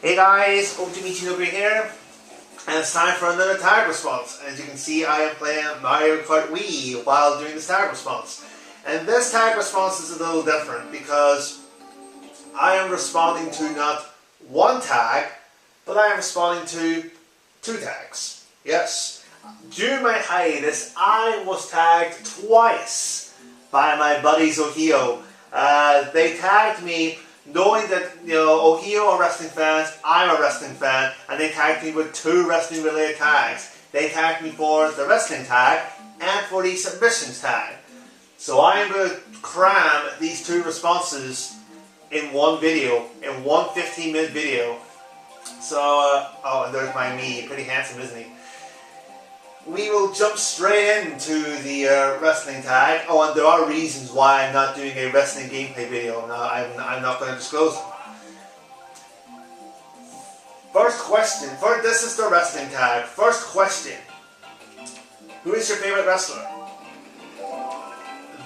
Hey guys, oheao here, and it's time for another tag response. As you can see, I am playing Mario Kart Wii while doing this tag response. And this tag response is a little different because I am responding to not one tag, but I am responding to two tags. Yes. During my hiatus, I was tagged twice by my buddies oheao. They tagged me knowing that, oheao are wrestling fans, I'm a wrestling fan, and they tagged me with two wrestling related tags. They tagged me for the wrestling tag and for the submissions tag. So I am going to cram these two responses in one video, in one 15-minute video. So, oh, and there's my me, pretty handsome, isn't he? We will jump straight into the wrestling tag. Oh, and there are reasons why I'm not doing a wrestling gameplay video. Now, I'm not going to disclose them. First question. This is the wrestling tag. First question. Who is your favorite wrestler?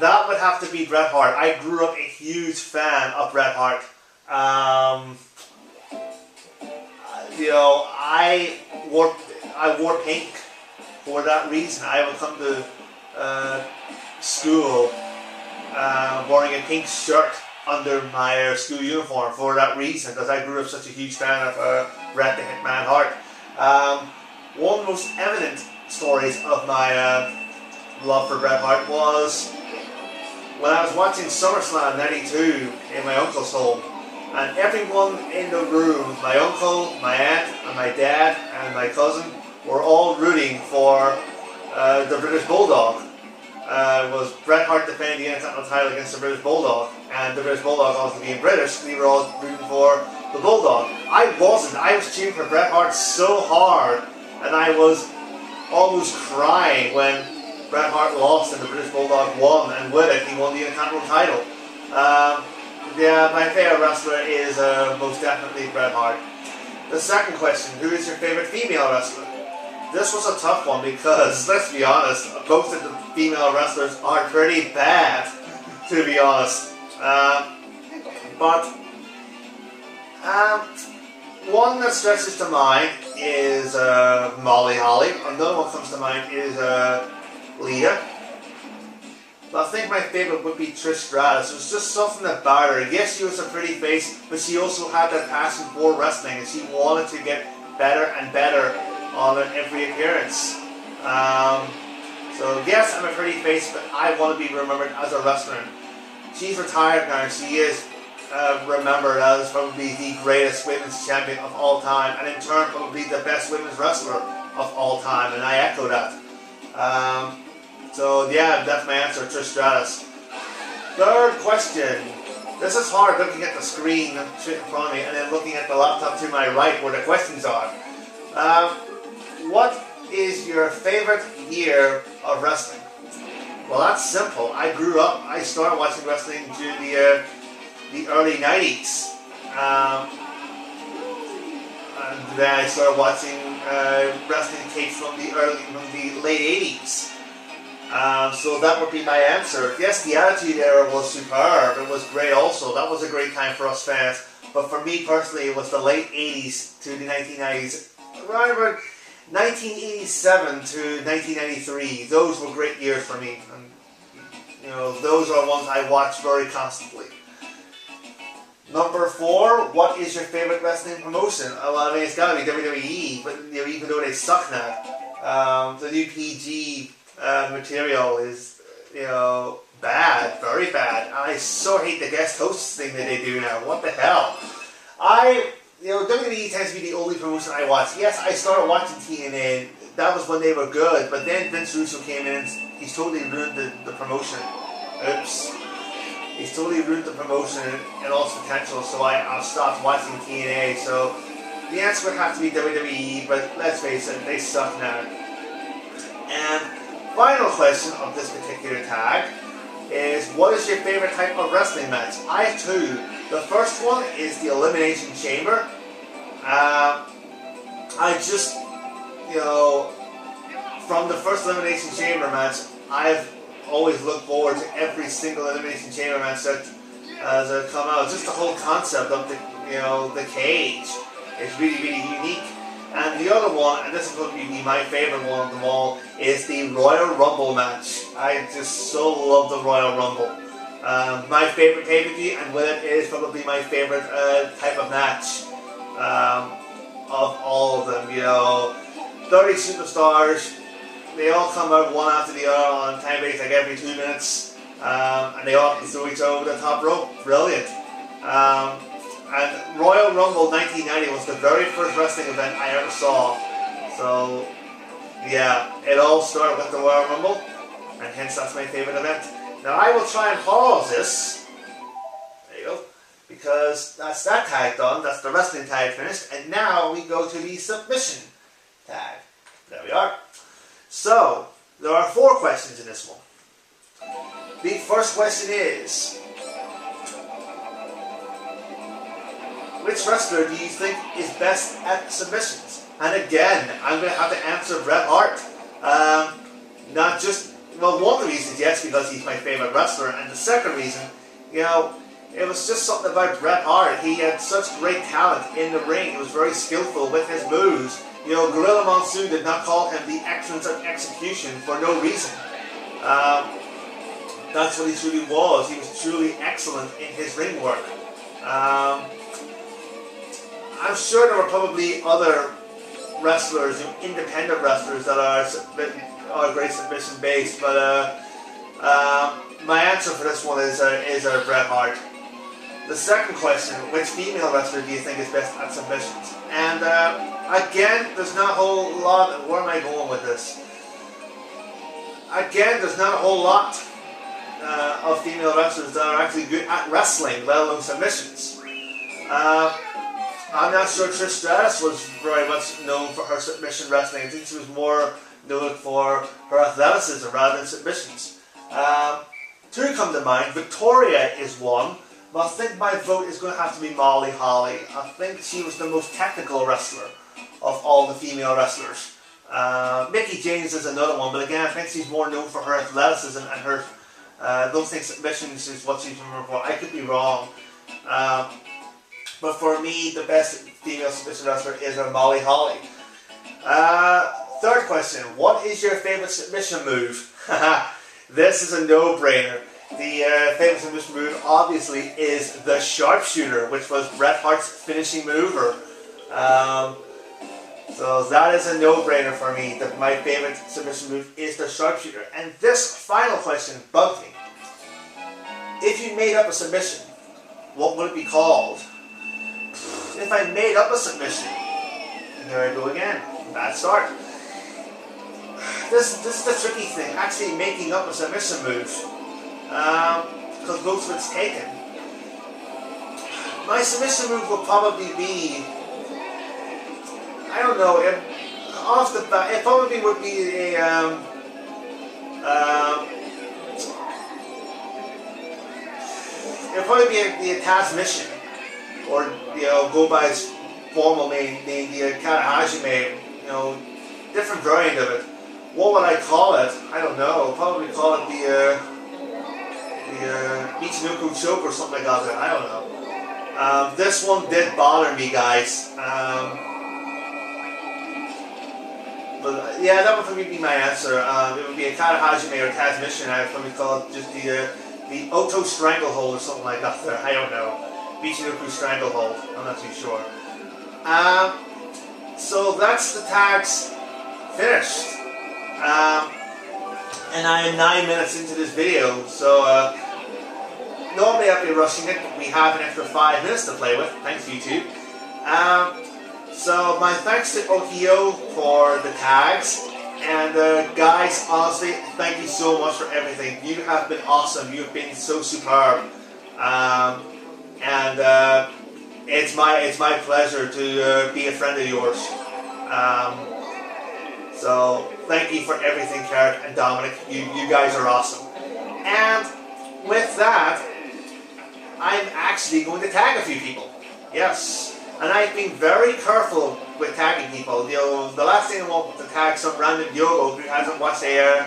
That would have to be Bret Hart. I grew up a huge fan of Bret Hart. I wore pink. For that reason, I would come to school wearing a pink shirt under my school uniform for that reason, because I grew up such a huge fan of Bret the Hitman Hart. One of the most evident stories of my love for Bret Hart was when I was watching SummerSlam '92 in my uncle's home, and everyone in the room, my uncle, my aunt, and my dad, and my cousin, were all rooting for the British Bulldog. It was Bret Hart defending the Intercontinental title against the British Bulldog, and the British Bulldog obviously being British, we were all rooting for the Bulldog. I wasn't. I was cheering for Bret Hart so hard, and I was almost crying when Bret Hart lost and the British Bulldog won, and with it he won the Intercontinental title. Yeah, my favourite wrestler is most definitely Bret Hart. The second question, who is your favourite female wrestler? This was a tough one because, let's be honest, most of the female wrestlers are pretty bad, to be honest. One that stretches to mind is Molly Holly. Another one comes to mind is Lita. I think my favourite would be Trish Stratus. It was just something about her. Yes, she was a pretty face, but she also had that passion for wrestling, and she wanted to get better and better on every appearance. So yes, I'm a pretty face, but I want to be remembered as a wrestler. She's retired now. She is remembered as probably the greatest women's champion of all time, and in turn probably the best women's wrestler of all time, and I echo that. So yeah, that's my answer, Trish Stratus. Third question. This is hard, looking at the screen straight in front of me and then looking at the laptop to my right where the questions are. What is your favourite year of wrestling? Well, that's simple. I grew up, I started watching wrestling during the early 90s. And then I started watching wrestling tapes from the late 80s. So that would be my answer. Yes, the Attitude Era was superb. It was great also. That was a great time for us fans. But for me personally, it was the late 80s to the 1990s. Around about 1987 to 1993. Those were great years for me. And, those are ones I watched very constantly. Number 4, what is your favourite wrestling promotion? Well, I mean, it's got to be WWE, but even though they suck now, the new PG material is, bad, very bad. And I so hate the guest hosts thing that they do now. What the hell? WWE tends to be the only promotion I watch. Yes, I started watching TNA. That was when they were good, but then Vince Russo came in and he's totally ruined the promotion. Oops. He's totally ruined the promotion and all its potential, so I've stopped watching TNA. So the answer would have to be WWE, but let's face it, they suck now. And final question of this particular tag is, what is your favourite type of wrestling match? I have two. The first one is the Elimination Chamber. I just, from the first Elimination Chamber match, I've always looked forward to every single Elimination Chamber match that has come out. Just the whole concept of the cage It's really, really unique. And the other one, and this is going to be my favourite one of them all, is the Royal Rumble match. I just so love the Royal Rumble. My favourite pay-per-view, and with it is probably my favourite type of match of all of them. You know, 30 superstars, they all come out one after the other on time base like every 2 minutes, and they all throw each other over the top rope. Brilliant. And Royal Rumble 1990 was the very first wrestling event I ever saw. So, yeah, it all started with the Royal Rumble, and hence that's my favourite event. Now I will try and pause this, there you go, because that's that tag done, that's the wrestling tag finished, and now we go to the submission tag. There we are. So, there are 4 questions in this one. The first question is, which wrestler do you think is best at submissions? And again, I'm going to have to answer Bret Hart. Not just, well, one of the reasons, yes, because he's my favourite wrestler, and the second reason, you know, it was just something about Bret Hart. He had such great talent in the ring. He was very skillful with his moves. You know, Gorilla Monsoon did not call him the excellence of execution for no reason. That's what he truly was. He was truly excellent in his ring work. I'm sure there were probably other wrestlers, independent wrestlers, that are great submission based, but my answer for this one is Bret Hart. The second question, which female wrestler do you think is best at submissions? And again, there's not a whole lot. Where am I going with this? Again, there's not a whole lot of female wrestlers that are actually good at wrestling, let alone submissions. I'm not sure Trish Stratus was very much known for her submission wrestling. I think she was more known for her athleticism rather than submissions. 2 come to mind. Victoria is one, but I think my vote is going to have to be Molly Holly. I think she was the most technical wrestler of all the female wrestlers. Mickie James is another one, but again, I think she's more known for her athleticism and her. I don't think submissions is what she's known for. I could be wrong. But for me, the best female submission wrestler is Molly Holly. Third question, what is your favourite submission move? This is a no-brainer. The famous submission move, obviously, is the sharpshooter, which was Bret Hart's finishing mover. So that is a no-brainer for me. My favourite submission move is the sharpshooter. And this final question bugged me. If you made up a submission, what would it be called? If I made up a submission, and there I go again, bad start. This is the tricky thing, actually making up a submission move, because most of it's taken. My submission move would probably be, I don't know, off the bat, it probably would be a, it'd probably be a task mission. Or, you know, go by its formal name, the Kanahajime, you know, different variant of it. What would I call it? I don't know. I'll probably call it the Michinoku choke or something like that. I don't know. This one did bother me, guys. But yeah, that would probably be my answer. It would be a Kanahajime or Transmission. I would probably call it just the Oto Stranglehold or something like that. I don't know. Michinoku Stranglehold, I'm not too sure. So that's the tags finished. And I am 9 minutes into this video, so normally I'd be rushing it, but we have an extra 5 minutes to play with. Thanks, YouTube. So my thanks to oheao for the tags. And guys, honestly, thank you so much for everything. You have been awesome. You have been so superb. And it's my pleasure to be a friend of yours. So thank you for everything, Carrot and Dominic. You guys are awesome. And with that, I'm actually going to tag a few people. Yes. And I've been very careful with tagging people. You know, the last thing I want to tag some random yogo who hasn't watched a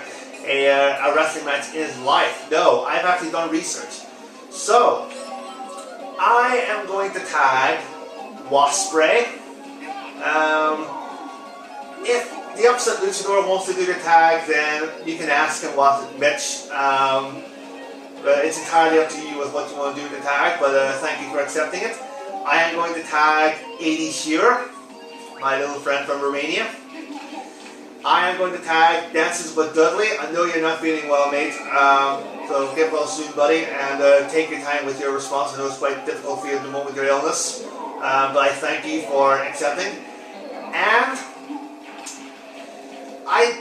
wrestling match in his life. No, I've actually done research. So I am going to tag Wasspray, If the upset luchador wants to do the tag, then you can ask him what Mitch. It's entirely up to you with what you want to do to tag, but thank you for accepting it. I am going to tag 80 Shearer, my little friend from Romania. I am going to tag Dances with Dudley. I know you're not feeling well, mate, so get well soon, buddy, and take your time with your response. I know it's quite difficult for you at the moment with your illness, but I thank you for accepting. And I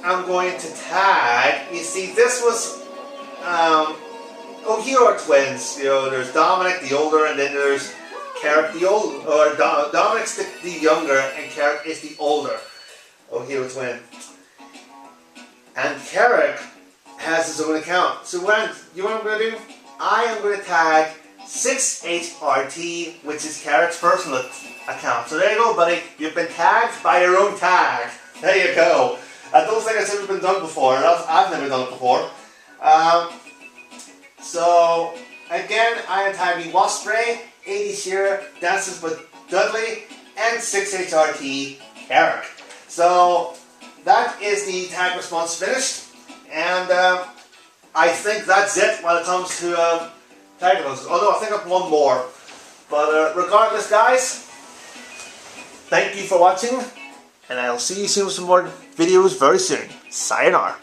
am going to tag, you see, this was oheao twins. You know, there's Dominic the older, and then there's Carrick the old, or Dominic's the younger, and Carrick is the older oheao twin. And Carrick has his own account. So when you know what I'm going to do? I am going to tag 6HRT, which is Carrick's personal account. So there you go, buddy. You've been tagged by your own tag. There you go. I don't think it's ever been done before. I've never done it before. So again, I am tagging Wasprey, 80 Shearer, Dances with Dudley, and 6HRT Carrick. So that is the tag response finished, and I think that's it when it comes to tag responses. Although I think I've one more. But regardless, guys, thank you for watching, and I'll see you soon with some more videos very soon. Sayonara.